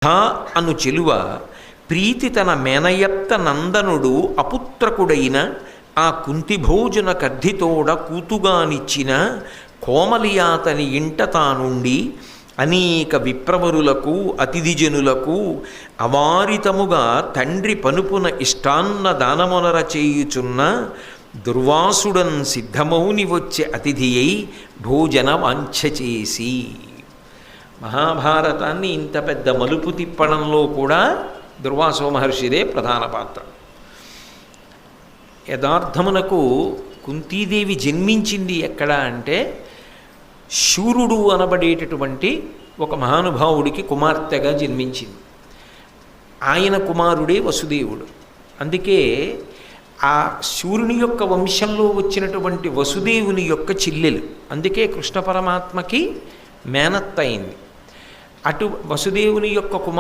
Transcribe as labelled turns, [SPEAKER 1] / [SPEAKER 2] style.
[SPEAKER 1] అను చెలువ ప్రీతి తన మేనయత్త నందనుడు అపుత్రకుడైన ఆ కుంతిభోజన కర్ధితోడ కూతుగానిచ్చిన కోమలియాతని ఇంట తానుండి అనేక విప్రవరులకు అతిథిజనులకు అవారితముగా తండ్రి పనుపున ఇష్టాన్న దానమునర చేయుచున్న దుర్వాసుడన్ సిద్ధమౌని వచ్చే అతిథి అయి భోజన వాంఛ చేసి. మహాభారతాన్ని ఇంత పెద్ద మలుపు తిప్పడంలో కూడా దుర్వాసో మహర్షిదే ప్రధాన పాత్ర. యథార్థమునకు కుంతీదేవి జన్మించింది ఎక్కడ అంటే శూరుడు అనబడేటటువంటి ఒక మహానుభావుడికి కుమార్తెగా జన్మించింది. ఆయన కుమారుడే వసుదేవుడు. అందుకే ఆ శూరుని యొక్క వంశంలో వచ్చినటువంటి వసుదేవుని యొక్క చెల్లెలు. అందుకే కృష్ణ పరమాత్మకి మేనత్త అయింది. అటు వసుదేవుని యొక్క కుమార్